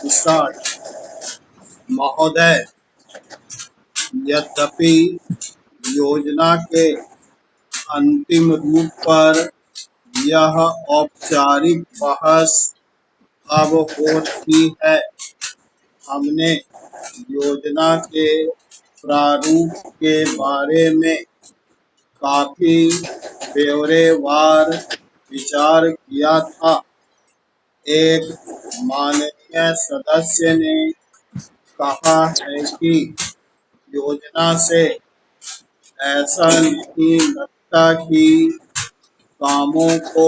Start. महोदय, यद्यपि योजना के अंतिम रूप पर यह औपचारिक बहस अब हो रही है, हमने योजना के प्रारूप के बारे में काफी ब्यौरेवार विचार किया था। एक माननीय सदस्य ने कहा है कि योजना से ऐसा नहीं लगता कि कामों को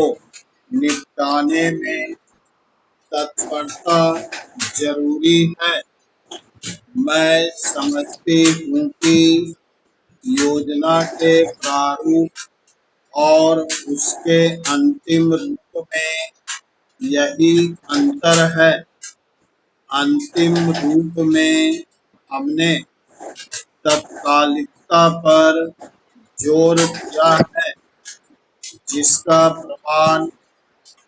निपटाने में तत्परता जरूरी है। मैं समझती हूँ कि योजना के प्रारूप और उसके अंतिम रूप में यही अंतर है। अंतिम रूप में हमने तत्कालिकता पर जोर दिया है, जिसका प्रमाण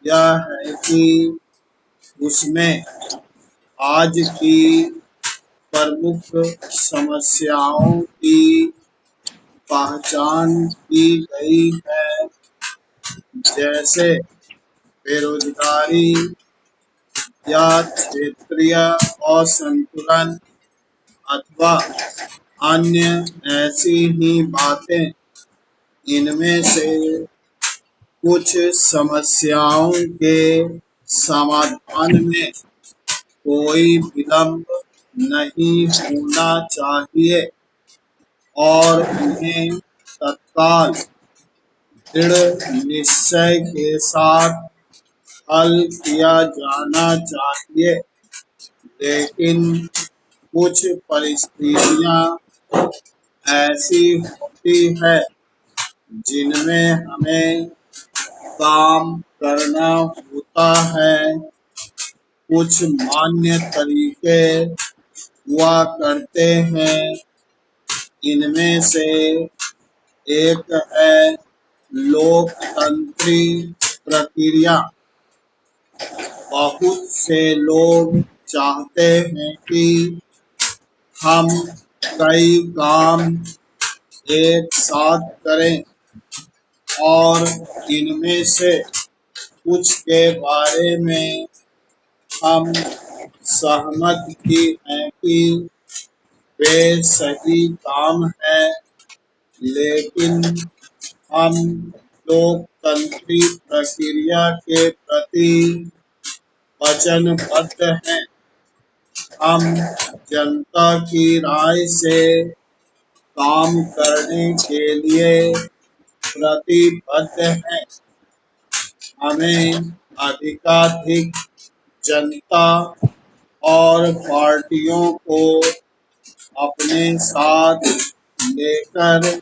यह है कि उसमें आज की प्रमुख समस्याओं की पहचान की गई है, जैसे बेरोजगारी या क्षेत्रीय असंतुलन अथवा अन्य ऐसी ही बातें। इनमें से कुछ समस्याओं के समाधान में कोई विलंब नहीं होना चाहिए और उन्हें तत्काल दृढ़ निश्चय के साथ हल किया जाना चाहिए। लेकिन कुछ परिस्थितियां ऐसी होती है जिनमें हमें काम करना होता है। कुछ मान्य तरीके हुआ करते हैं। इनमें से एक है लोकतांत्रिक प्रक्रिया। बहुत से लोग चाहते हैं कि हम कई काम एक साथ करें और इनमें से कुछ के बारे में हम सहमत भी हैं कि वे सही काम है, लेकिन हम लोकतांत्रिक प्रक्रिया के प्रति वचनबद्ध हैं। हम जनता की राय से काम करने के लिए प्रतिबद्ध हैं। हमें अधिकाधिक जनता और पार्टियों को अपने साथ लेकर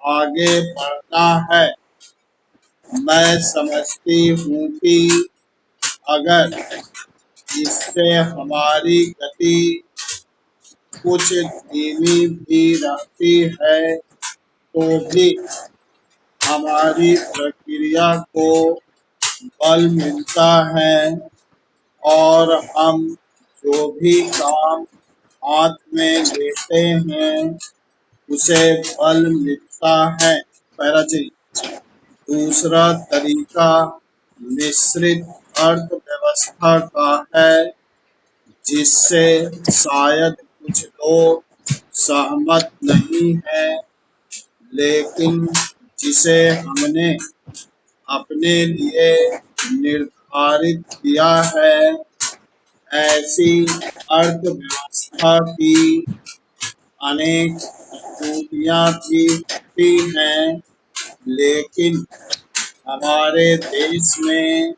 आगे बढ़ना है। मैं समझती हूँ कि अगर इससे हमारी गति कुछ धीमी भी रहती है, तो भी हमारी प्रक्रिया को बल मिलता है और हम जो भी काम हाथ में लेते हैं उसे बल मिलता है। पैराजी। दूसरा तरीका मिश्रित अर्थव्यवस्था का है, जिससे शायद कुछ लोग सहमत नहीं हैं, लेकिन जिसे हमने अपने लिए निर्धारित किया है। ऐसी अर्थव्यवस्था की अनेक खूबियां भी होती हैं, लेकिन हमारे देश में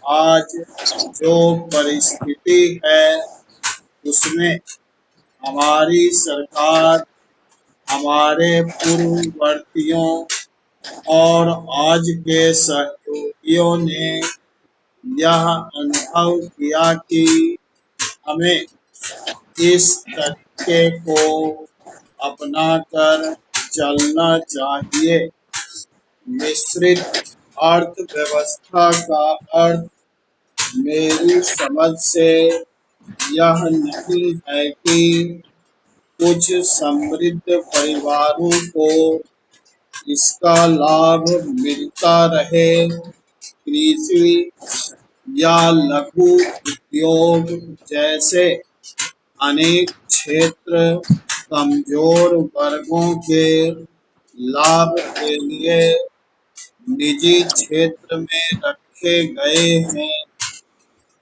आज जो परिस्थिति है उसमें हमारी सरकार हमारे पूर्ववर्तियों और आज के सहयोगियों ने यह अनुभव किया कि हमें इस तरीके को अपनाकर चलना चाहिए। मिश्रित अर्थव्यवस्था का अर्थ मेरी समझ से यह नहीं है कि कुछ समृद्ध परिवारों को इसका लाभ मिलता रहे। कृषि या लघु उद्योग जैसे अनेक क्षेत्र कमजोर वर्गों के लाभ के लिए निजी क्षेत्र में रखे गए हैं।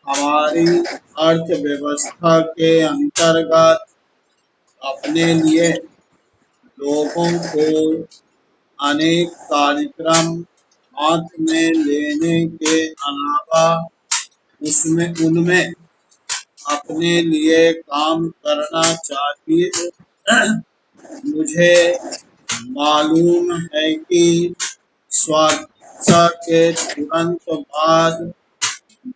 हमारी अर्थव्यवस्था के अंतर्गत अपने लिए लोगों को अनेक कार्यक्रम हाथ में लेने के अलावा उनमें अपने लिए काम करना चाहिए। मुझे मालूम है कि स्वाधीनता के तुरंत बाद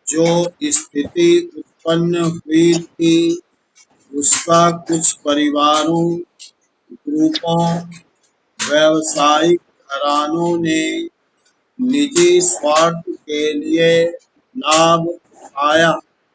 जो स्थिति उत्पन्न हुई थी उसका कुछ परिवारों, ग्रुपों, व्यावसायिक घरानों ने निजी स्वार्थ के लिए लाभ उठाया।